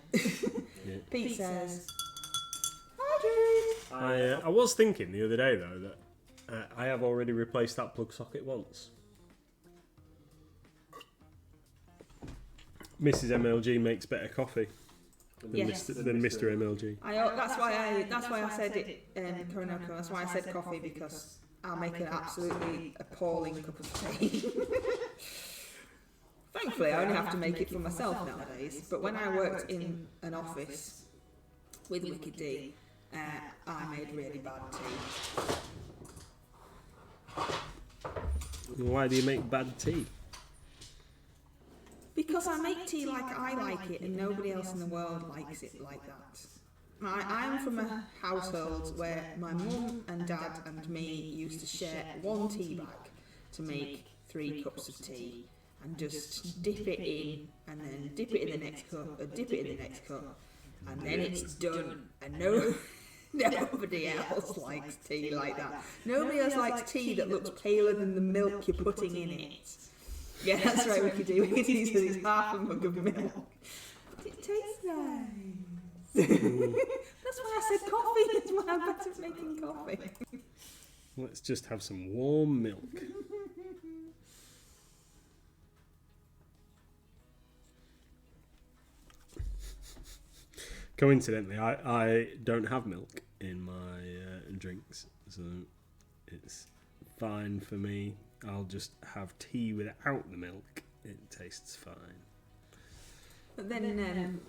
Yeah. Pete says, I was thinking the other day though that I have already replaced that plug socket once. Mrs. MLG makes better coffee than Mr. MLG. That's why I said it, Coronoko. That's why I said coffee, because I'll make an absolutely appalling cup of tea. Thankfully, I only have to make it for myself nowadays. But when I worked in an office with Wicked D, I made really bad tea. Why do you make bad tea? Because I make tea like I like it, and nobody else in the world likes it like that. I'm from a household where my mum and dad and me used to share one tea bag to make 3 cups of tea, and just dip it in, and then dip it in the next cup, and dip it in the next cup, and then it's done. And nobody else likes tea like that. Nobody else likes tea that looks paler than the milk you're putting in it. Yeah, that's right, we could do. We could use it's half a mug of milk. But it tastes nice. That's why I said coffee. That's why I'm better at making coffee. Let's just have some warm milk. Coincidentally, I don't have milk in my drinks, so it's fine for me. I'll just have tea without the milk. It tastes fine. But then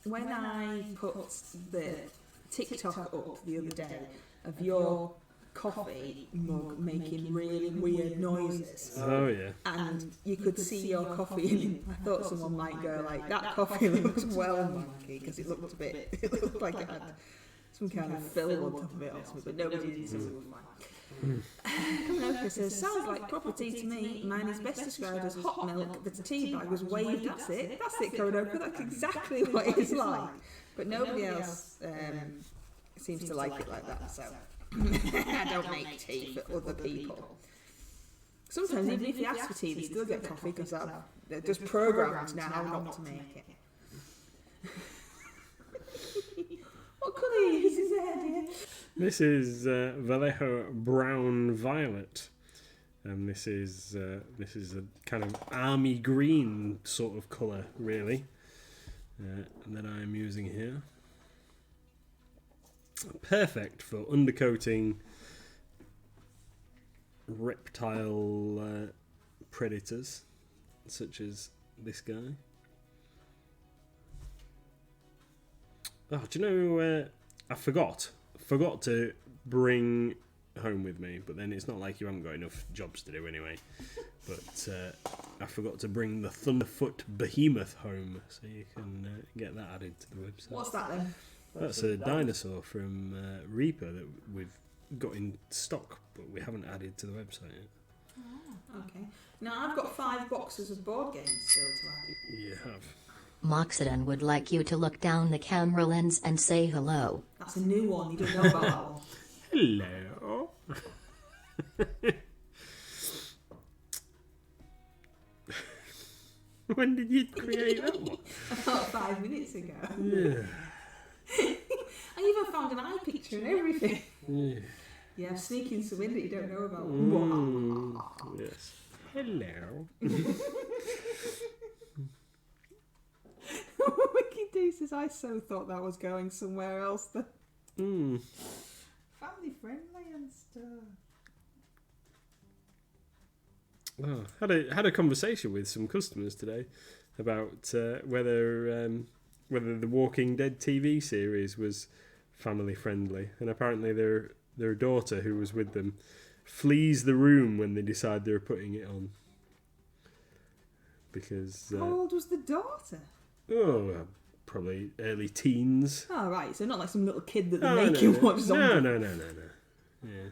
when I put the TikTok up the other day of your coffee mug making really weird noises. Oh yeah. And you could see your coffee in. I thought someone might go like, that coffee looks well monkey, because it looked like it had some kind of film on top of it or something, but nobody did, so it was fine. Coronoko says, sounds like proper tea to me. Mine is best described as hot milk. The tea bag was waved. That's it, Coronoko. That's exactly what it's like. But nobody else seems to like it like that, so I don't make tea for other people. Sometimes even if you ask for tea, they still get coffee, because they're just programmed now not to make it. What colour is his hair, dear? This is Vallejo Brown Violet, and this is a kind of army green sort of colour, really, that I am using here. Perfect for undercoating reptile predators such as this guy. Oh, do you know? I forgot to bring home with me, but then it's not like you haven't got enough jobs to do anyway. But I forgot to bring the Thunderfoot Behemoth home, so you can get that added to the website. What's that then? That's a dinosaur from Reaper that we've got in stock, but we haven't added to the website yet. Oh, okay. Now I've got 5 boxes of board games still to add. You have. Moxidon would like you to look down the camera lens and say hello. That's a new one. You don't know about that one. Hello. When did you create that one? About 5 minutes ago. Yeah. I even found an eye picture and everything. Yeah. Yeah, I'm sneaking some in that you don't know about. Yes. Hello. Mickey D says, I so thought that was going somewhere else. Family friendly and stuff. Oh, had a conversation with some customers today about whether the Walking Dead TV series was family friendly, and apparently their daughter, who was with them, flees the room when they decide they're putting it on because. How old was the daughter? Oh, probably early teens. Oh, right. So not like some little kid that they make you watch zombies. No. Yeah.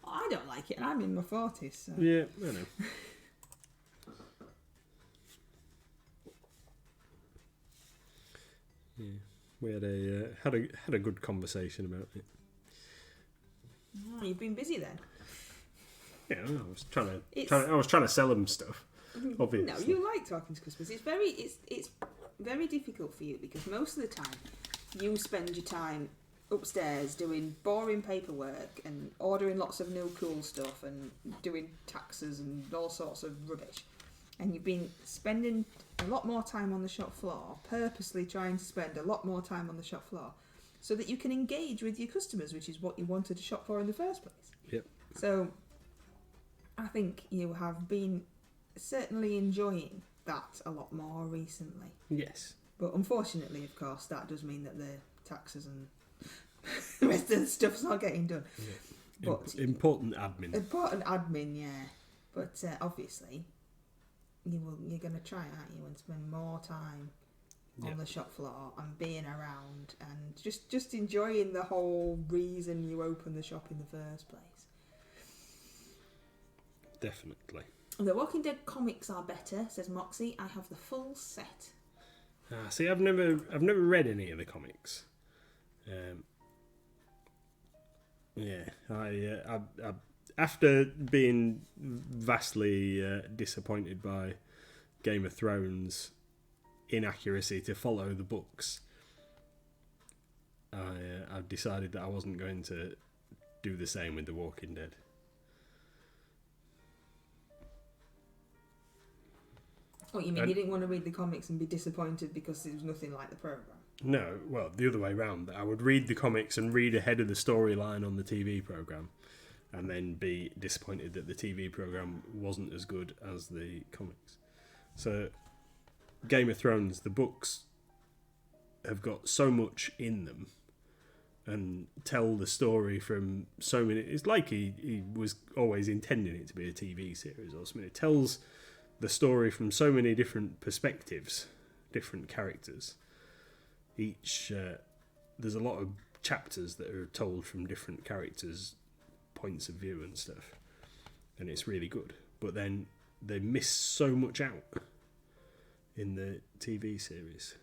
I don't like it, and I'm in my 40s. So. Yeah, I know. Yeah, we had a good conversation about it. Oh, you've been busy then. Yeah, I was trying to sell them stuff. Obviously. No, you like talking to customers. It's very difficult for you because most of the time you spend your time upstairs doing boring paperwork and ordering lots of new cool stuff and doing taxes and all sorts of rubbish. And you've been spending a lot more time on the shop floor, purposely trying to spend a lot more time on the shop floor so that you can engage with your customers, which is what you wanted to shop for in the first place. Yep. So I think you have been certainly enjoying that a lot more recently. Yes. But unfortunately, of course, that does mean that the taxes and the rest of the stuff's not getting done. Yeah. But important admin. Important admin, yeah. But obviously, you're going to try, aren't you, and spend more time on the shop floor and being around and just enjoying the whole reason you opened the shop in the first place. Definitely. The Walking Dead comics are better, says Moxie. I have the full set. See, I've never read any of the comics. I after being vastly disappointed by Game of Thrones' inaccuracy to follow the books, I've decided that I wasn't going to do the same with The Walking Dead. What, you mean you didn't want to read the comics and be disappointed because it was nothing like the programme? No, well, the other way round. I would read the comics and read ahead of the storyline on the TV programme and then be disappointed that the TV programme wasn't as good as the comics. So, Game of Thrones, the books have got so much in them and tell the story from so many... It's like he was always intending it to be a TV series or something. It tells the story from so many different perspectives, different characters. Each there's a lot of chapters that are told from different characters' points of view and stuff, and it's really good. But then they miss so much out in the TV series,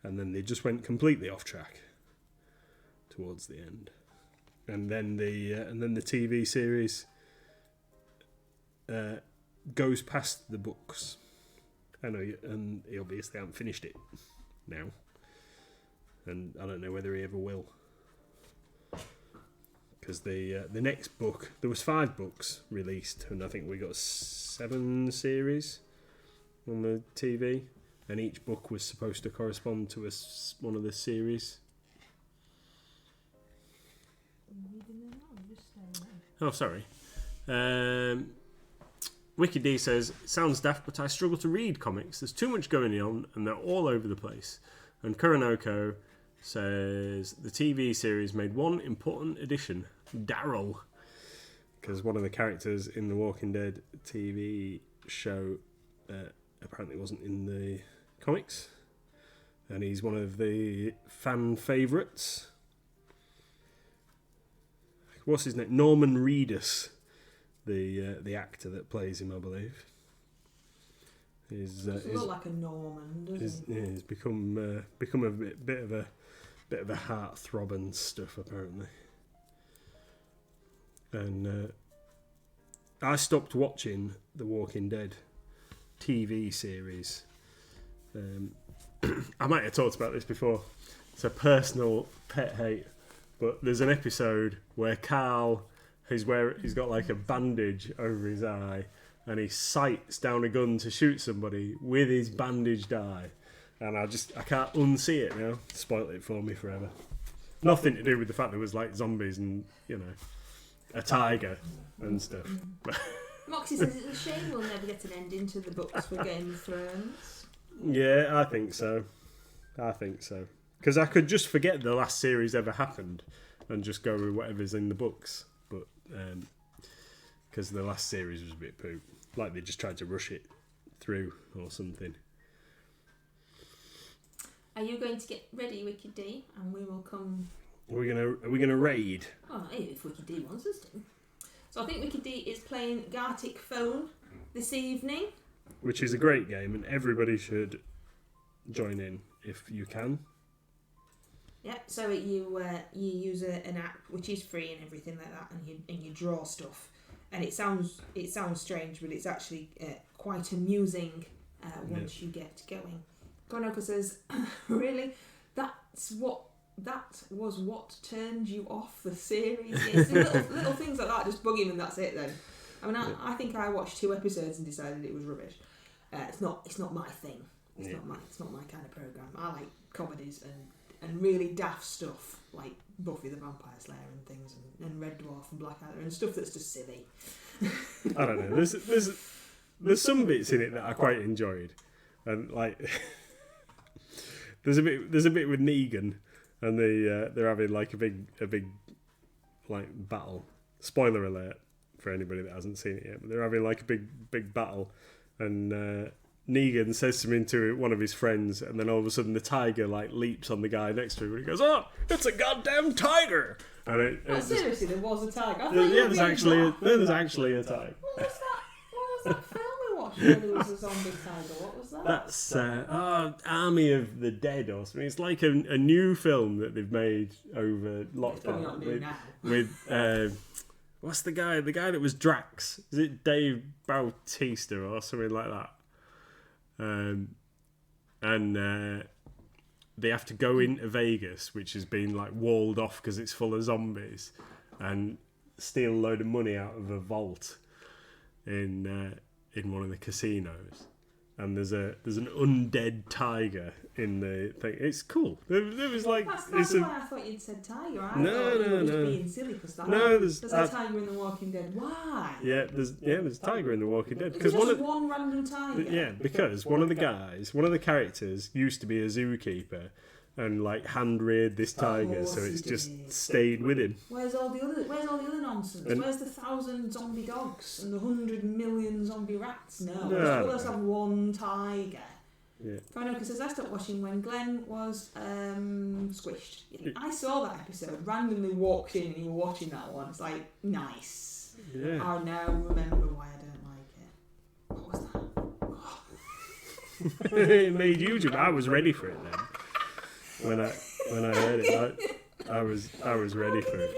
and then they just went completely off track towards the end. And then the TV series goes past the books. I know, and he obviously hasn't finished it now, and I don't know whether he ever will, because the next book, there was 5 books released, and I think we got 7 series on the TV, and each book was supposed to correspond to one of the series. Oh, sorry. Wicked D says, sounds daft, but I struggle to read comics. There's too much going on, and they're all over the place. And Kuronoko says, the TV series made one important addition, Daryl. Because one of the characters in the Walking Dead TV show apparently wasn't in the comics. And he's one of the fan favourites. What's his name? Norman Reedus, the actor that plays him, I believe. Look like a Norman, doesn't he? Yeah, he's become a bit of a heartthrob and stuff, apparently. And I stopped watching the Walking Dead TV series. I might have talked about this before. It's a personal pet hate, but there's an episode where Carl he's got like a bandage over his eye, and he sights down a gun to shoot somebody with his bandaged eye, and I can't unsee it now. Spoiled it for me forever. Nothing to do with the fact there was like zombies and a tiger and stuff. Moxie says it's a shame we'll never get an ending to the books for Game of Thrones. Yeah, I think so. Because I could just forget the last series ever happened and just go with whatever's in the books. But because the last series was a bit poop. Like they just tried to rush it through or something. Are you going to get ready, Wicked D? And we will come... Are we gonna raid? Oh, if Wicked D wants us to. So I think Wicked D is playing Gartic Phone this evening. Which is a great game, and everybody should join in if you can. Yeah, so you use an app which is free and everything like that, and you draw stuff, and it sounds strange, but it's actually quite amusing once you get going. Konoko says, "Really, that was what turned you off the series." Yes, little things like that just bug him, and that's it then. I mean, I think I watched 2 episodes and decided it was rubbish. It's not my thing. It's not my kind of program. I like comedies and really daft stuff like Buffy the Vampire Slayer and things, and Red Dwarf and Blackadder and stuff that's just silly. I don't know. There's some bits in it that I quite enjoyed, and like there's a bit with Negan, and they're having like a big like battle. Spoiler alert for anybody that hasn't seen it yet. But they're having like a big battle, and Negan says something to one of his friends, and then all of a sudden the tiger like leaps on the guy next to him, and he goes, "Oh, it's a goddamn tiger!" And seriously, there was a tiger. There's actually a tiger. What was that film we watched where there was a zombie tiger? What was that? That's Army of the Dead or something. It's like a new film that they've made over lockdown. It's probably not new now. With what's the guy? The guy that was Drax. Is it Dave Bautista or something like that? And they have to go into Vegas, which has been like walled off because it's full of zombies, and steal a load of money out of a vault in one of the casinos. And there's an undead tiger in the thing. It's cool. There was like that's why I thought you'd said tiger. I thought you were just being silly because there's a tiger in The Walking Dead. Why? Yeah, there's a tiger in The Walking Dead because one random tiger. Yeah, because one of the characters used to be a zookeeper, and like hand reared this tiger, so it's just stayed with him. Where's all the other nonsense? Where's the 1,000 zombie dogs and the 100 million zombie rats? No, let's have one tiger. Yeah. Konoko says I stopped watching when Glenn was squished. I saw that episode. Randomly walked in and you were watching that one. It's like nice. Yeah. I now remember why I don't like it. What was that? It made you jump. I was ready for it then. When I heard it, I was ready for it.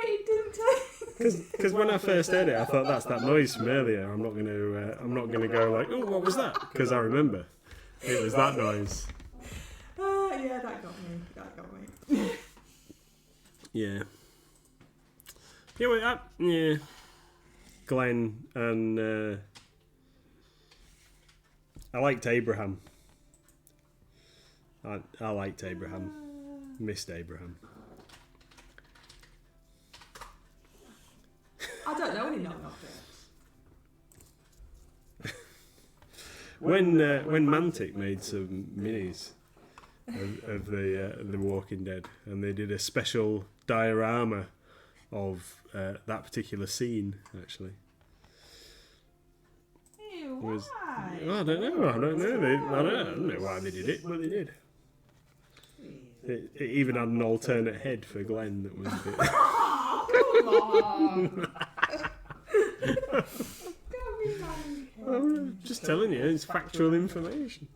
It didn't take. Because when I first heard it, I thought that's that noise from earlier. I'm not gonna go like, oh, what was that? Because I remember it was that noise. Yeah, that got me. Yeah. Yeah, well, yeah. Glenn and I liked Abraham. I liked Abraham. Missed Abraham. I don't know any knock-knock jokes. when Mantic made some minis of the Walking Dead, and they did a special diorama of that particular scene, actually. Ew, It was- why? I don't know. I don't know why they did it, but they did. It even had an alternate head for Glenn that was a bit. Come on. Don't be like I'm just telling you, it's factual information.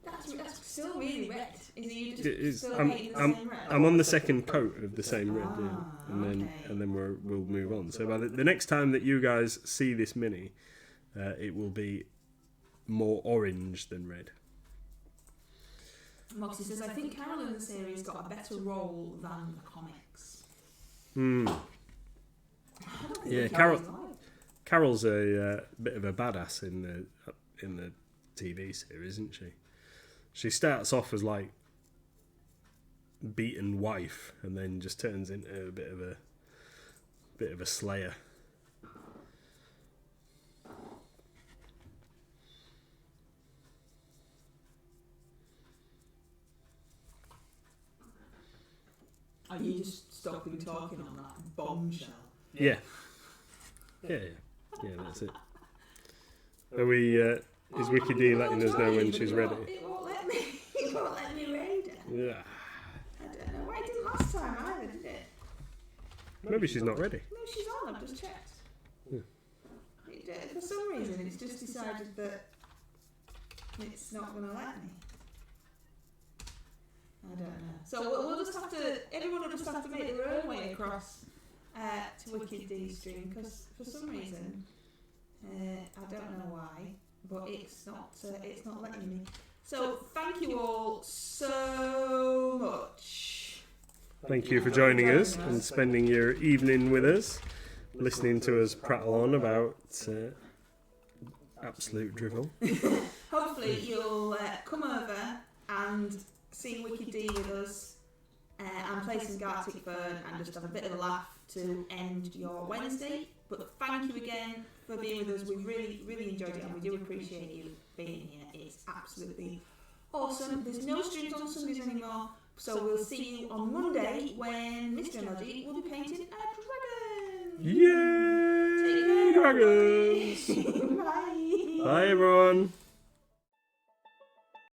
That's still really red. Is you just It is. still I'm hating the same red? on the second coat of the same red, yeah. Ah, and okay. then we'll move on. So by the next time that you guys see this mini, it will be more orange than red. Moxie says, I think Carol in the series got a better role than the comics. Hmm. I don't think Yeah, Carol's Carol's a bit of a badass in the TV series, isn't she? She starts off as like beaten wife, and then just turns into a bit of a slayer. Are you just stopping talking on that bombshell? Yeah, that's it. Are we? Is Wiki D letting us know when she's ready? It won't let me. It won't let me raid her. Yeah. I don't know. Why it didn't last time either, did it? Maybe she's not ready. No, she's on. I've just checked. Yeah. For some reason, it's just decided that it's not going to let me. I don't know. So we'll just have to. Everyone will just have to make their own way across to Wicked D's stream, because for some reason, I don't know why, but it's not letting me. So thank you all so much. Thank you for joining us and spending your evening with us, listening to us prattle on about absolute drivel. Hopefully you'll come over and see Wicked D with us and play some Gartic Burn and just have a bit of a laugh to end your Wednesday. But thank you again for being with us. We've really, really enjoyed it, and we do appreciate you being here. It's absolutely awesome. There's no streams on Sundays anymore, so we'll see you on Monday when Mr. Emoji will be painting a dragon. Yay! Take care, Dragons! everybody. Bye. Bye, everyone.